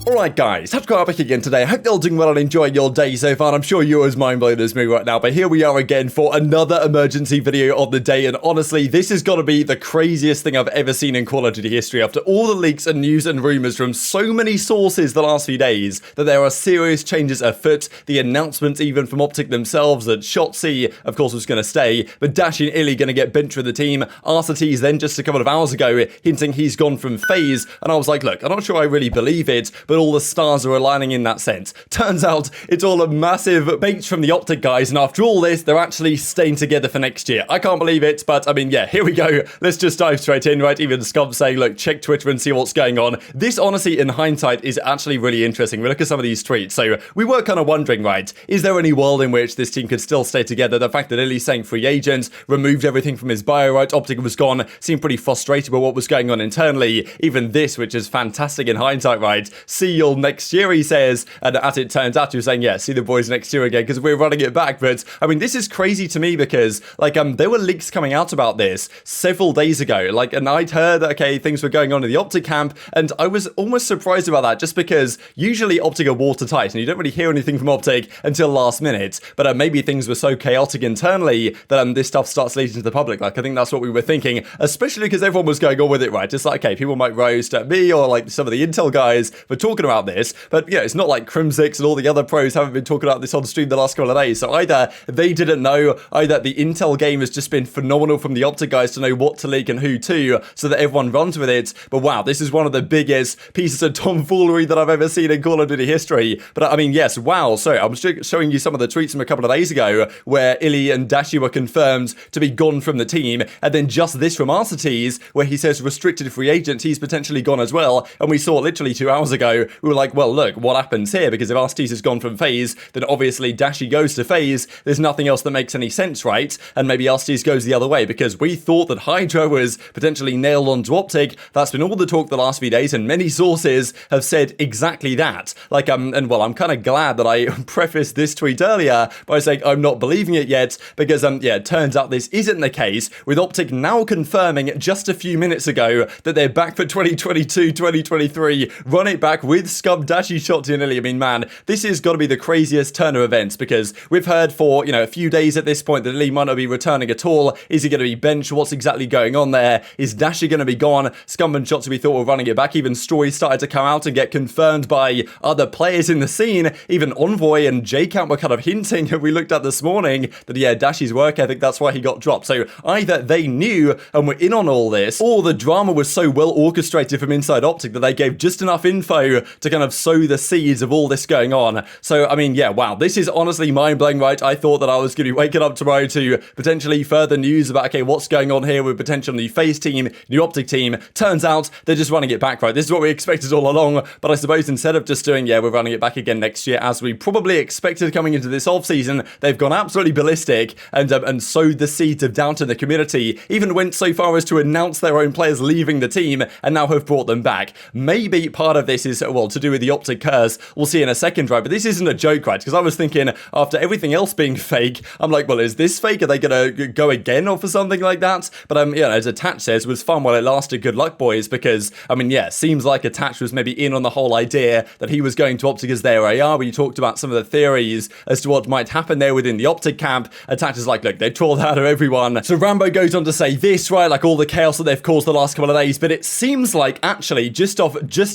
Alright guys, TacticalRab back again today. I hope you're all doing well and enjoying your day so far. I'm sure you're as mind-blown as me right now, but here we are again for another emergency video of the day, and honestly, this has got to be the craziest thing I've ever seen in Call of Duty history after all the leaks and news and rumours from so many sources the last few days that there are serious changes afoot. The announcements even from OpTic themselves that Shotzzy, of course, was going to stay, but Dashy iLLeY going to get benched from the team. Arcitys then just a couple of hours ago hinting he's gone from FaZe, and I was like, look, I'm not sure I really believe it, but all the stars are aligning in that sense. Turns out it's all a massive bait from the OpTic guys, and after all this, they're actually staying together for next year. I can't believe it, but I mean, yeah, here we go. Let's just dive straight in, right? Even Scump saying, look, check Twitter and see what's going on. This, honestly, in hindsight, is actually really interesting. We look at some of these tweets. So we were kind of wondering, right, is there any world in which this team could still stay together? The fact that iLLeY's saying free agent, removed everything from his bio, right? OpTic was gone, seemed pretty frustrated with what was going on internally. Even this, which is fantastic in hindsight, right? See you all next year, he says, and as it turns out, he was saying, yeah, see the boys next year again, because we're running it back. But I mean, this is crazy to me because, like, there were leaks coming out about this several days ago, like, and I'd heard that, okay, things were going on in the OpTic camp, and I was almost surprised about that, just because usually OpTic are watertight, and you don't really hear anything from OpTic until last minute, but maybe things were so chaotic internally that this stuff starts leading to the public. Like, I think that's what we were thinking, especially because everyone was going on with it, right? It's like, okay, people might roast at me or like some of the intel guys for talking about this, but yeah, it's not like Crimsix and all the other pros haven't been talking about this on stream the last couple of days. So either they didn't know, either the intel game has just been phenomenal from the OpTic guys to know what to leak and who to, so that everyone runs with it. But wow, this is one of the biggest pieces of tomfoolery that I've ever seen in Call of Duty history. But I mean, yes, wow. So I'm showing you some of the tweets from a couple of days ago where iLLeY and Dashy were confirmed to be gone from the team, and then just this from Arcitys where he says restricted free agent, he's potentially gone as well. And we saw literally 2 hours ago, we were like, well, look, what happens here? Because if Arcitys has gone from FaZe, then obviously Dashy goes to FaZe. There's nothing else that makes any sense, right? And maybe Arcitys goes the other way, because we thought that Hydra was potentially nailed onto OpTic. That's been all the talk the last few days, and many sources have said exactly that. Like, and well, I'm kind of glad that I prefaced this tweet earlier by saying I'm not believing it yet, because yeah, it turns out this isn't the case, with OpTic now confirming just a few minutes ago that they're back for 2022-2023. Run it back with Scump, Dashy, Shotzzy, and iLLeY. I mean, man, this has got to be the craziest turn of events, because we've heard for, you know, a few days at this point that iLLeY might not be returning at all. Is he going to be benched? What's exactly going on there? Is Dashy going to be gone? Scump and Shotzzy, we thought were running it back. Even stories started to come out and get confirmed by other players in the scene. Even Envoy and JCamp were kind of hinting, we looked at this morning, that yeah, Dashy's work ethic, that's why he got dropped. So either they knew and were in on all this, or the drama was so well orchestrated from inside OpTic that they gave just enough info to kind of sow the seeds of all this going on. So, I mean, yeah, wow, this is honestly mind-blowing, right? I thought that I was going to be waking up tomorrow to potentially further news about, okay, what's going on here with potential new FaZe team, new OpTic team. Turns out they're just running it back, right? This is what we expected all along, but I suppose instead of just doing, yeah, we're running it back again next year, as we probably expected coming into this off-season, they've gone absolutely ballistic and sowed the seeds of doubt in the community, even went so far as to announce their own players leaving the team, and now have brought them back. Maybe part of this is, well, to do with the OpTic curse. We'll see in a second, right? But this isn't a joke, right? Because I was thinking, after everything else being fake, I'm like, well, is this fake? Are they going to go again or for something like that? But, yeah, as Attach says, was fun while it lasted. Good luck, boys, because, I mean, yeah, seems like Attach was maybe in on the whole idea that he was going to OpTic as their AR. When you talked about some of the theories as to what might happen there within the OpTic camp, Attach is like, look, they trolled out of everyone. So Rambo goes on to say this, right? Like all the chaos that they've caused the last couple of days, but it seems like actually just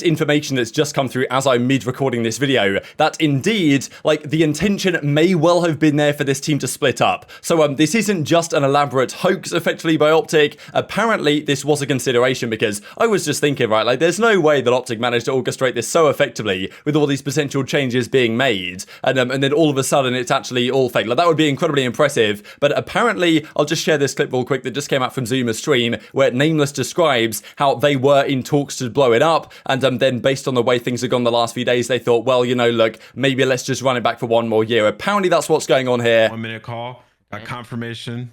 information that's just come through as I'm mid-recording this video, that indeed, like, the intention may well have been there for this team to split up. So this isn't just an elaborate hoax effectively by OpTic. Apparently this was a consideration, because I was just thinking, right, like there's no way that OpTic managed to orchestrate this so effectively with all these potential changes being made, and then all of a sudden it's actually all fake. Like, that would be incredibly impressive. But apparently, I'll just share this clip real quick that just came out from Zuma's stream, where Nameless describes how they were in talks to blow it up, and then based on the way things have gone the last few days, they thought, well, you know, look, maybe let's just run it back for one more year. Apparently that's what's going on here. 1 minute call, got confirmation.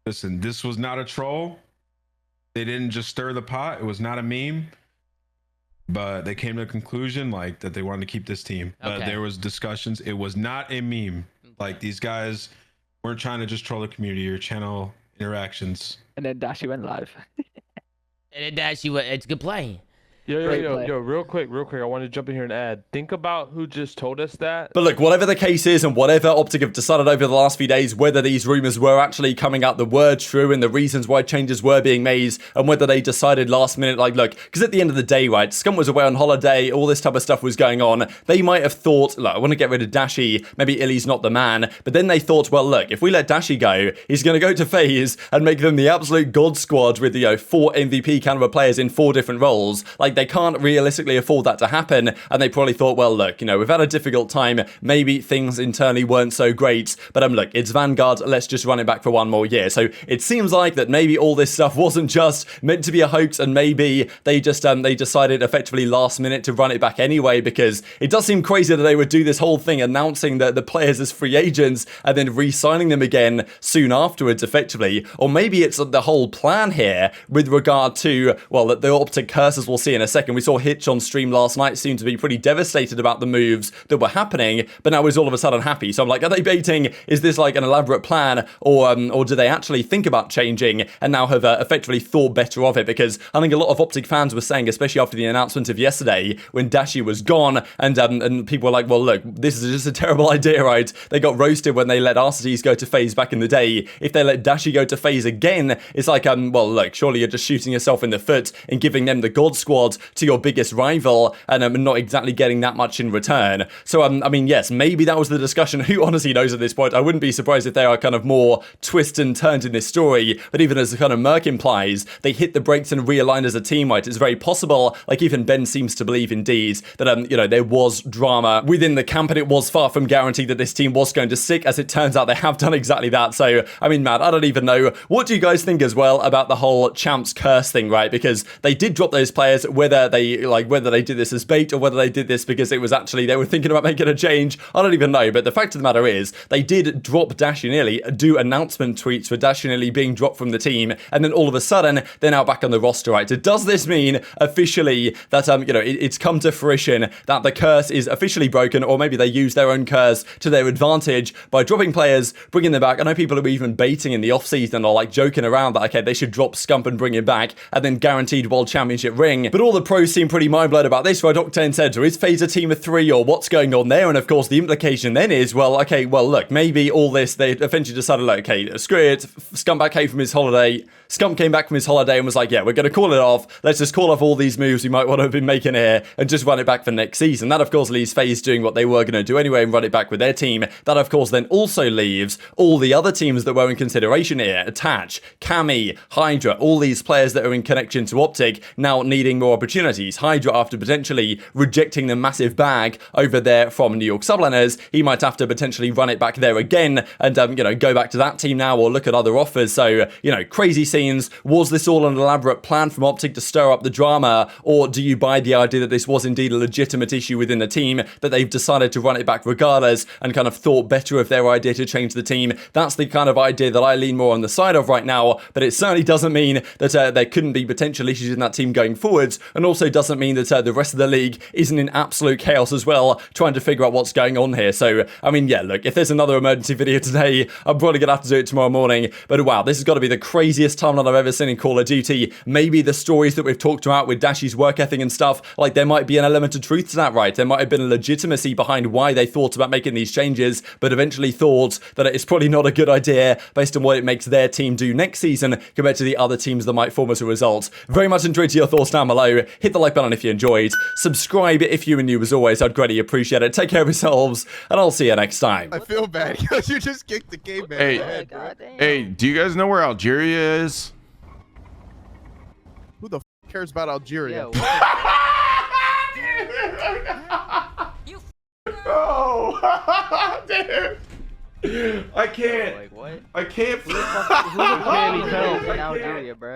Listen, this was not a troll. They didn't just stir the pot. It was not a meme, but they came to a conclusion like that they wanted to keep this team. But there was discussions. It was not a meme. Like, these guys weren't trying to just troll the community or channel interactions. And then Dashy went live. And then Dashy went, it's a good play. Yo, real quick. I want to jump in here and add. Think about who just told us that. But look, whatever the case is and whatever OpTic have decided over the last few days, whether these rumors were actually coming out, the word true, and the reasons why changes were being made, and whether they decided last minute, like, look, because at the end of the day, right, Scump was away on holiday, all this type of stuff was going on. They might have thought, look, I want to get rid of Dashy, maybe iLLeY's not the man, but then they thought, well, look, if we let Dashy go, he's going to go to FaZe and make them the absolute god squad with, 4 MVP caliber players in 4 different roles. Like, they can't realistically afford that to happen, and they probably thought, well, look, we've had a difficult time, maybe things internally weren't so great, but look, it's Vanguard, let's just run it back for 1 more year. So it seems like that maybe all this stuff wasn't just meant to be a hoax, and maybe they just they decided effectively last minute to run it back anyway, because it does seem crazy that they would do this whole thing announcing the players as free agents and then re-signing them again soon afterwards effectively. Or maybe it's the whole plan here with regard to, well, the OpTic curses we'll see in a second. We saw Hitch on stream last night seemed to be pretty devastated about the moves that were happening, but now he's all of a sudden happy. So I'm like, are they baiting? Is this like an elaborate plan, or do they actually think about changing and now have effectively thought better of it? Because I think a lot of OpTic fans were saying, especially after the announcement of yesterday when Dashy was gone, and people were like, well, look, this is just a terrible idea, right? They got roasted when they let Arcitys go to FaZe back in the day. If they let Dashy go to FaZe again, it's like, well, look, surely you're just shooting yourself in the foot and giving them the god squad to your biggest rival, and not exactly getting that much in return. So I mean, yes, maybe that was the discussion. Who honestly knows at this point? I wouldn't be surprised if there are kind of more twists and turns in this story, but even as the kind of Merc implies, they hit the brakes and realigned as a team, right? It's very possible, like even Ben seems to believe indeed that there was drama within the camp, and it was far from guaranteed that this team was going to stick. As it turns out, they have done exactly that. So I mean, Matt, I don't even know, what do you guys think as well about the whole champs curse thing, right? Because they did drop those players, whether they did this as bait or whether they did this because it was actually they were thinking about making a change, I don't even know. But the fact of the matter is, they did drop Dashy iLLeY, do announcement tweets for Dashy iLLeY being dropped from the team, and then all of a sudden they're now back on the roster, right? So does this mean officially that it's come to fruition that the curse is officially broken, or maybe they use their own curse to their advantage by dropping players, bringing them back? I know people are even baiting in the off-season or like joking around that, okay, they should drop Scump and bring him back and then guaranteed World Championship ring. But all the pros seem pretty mind-blown about this, right? Octane said, so is FaZe a team of 3, or what's going on there? And of course the implication then is, well, okay, well, look, maybe all this, they eventually decided, like, okay, screw it, Scump came from his holiday, Scump came back from his holiday and was like, yeah, we're going to call it off, let's just call off all these moves we might want to have been making here and just run it back for next season. That of course leaves FaZe doing what they were going to do anyway and run it back with their team. That of course then also leaves all the other teams that were in consideration here, Attach, Cammy, Hydra, all these players that are in connection to OpTic now needing more opportunities. Hydra, after potentially rejecting the massive bag over there from New York Subliners, he might have to potentially run it back there again and go back to that team now or look at other offers. So crazy scenes. Was this all an elaborate plan from OpTic to stir up the drama, or do you buy the idea that this was indeed a legitimate issue within the team, that they've decided to run it back regardless and kind of thought better of their idea to change the team? That's the kind of idea that I lean more on the side of right now, but it certainly doesn't mean that there couldn't be potential issues in that team going forwards, and also doesn't mean that the rest of the league isn't in absolute chaos as well, trying to figure out what's going on here. So I mean, yeah, look, if there's another emergency video today, I'm probably gonna have to do it tomorrow morning. But wow, this has got to be the craziest timeline I've ever seen in Call of Duty. Maybe the stories that we've talked about with Dashy's work ethic and stuff, like there might be an element of truth to that, right? There might have been a legitimacy behind why they thought about making these changes, but eventually thought that it's probably not a good idea based on what it makes their team do next season compared to the other teams that might form as a result. Very much enjoyed your thoughts down below. Hit the like button if you enjoyed. Subscribe if you were new as always. I'd greatly appreciate it. Take care of yourselves, and I'll see you next time. I feel bad because you just kicked the game man. Hey, hey, do you guys know where Algeria is? Who the f cares about Algeria? Oh, dude. I can't. Like what? I can't. Who the fuck can he tell from Algeria, bro?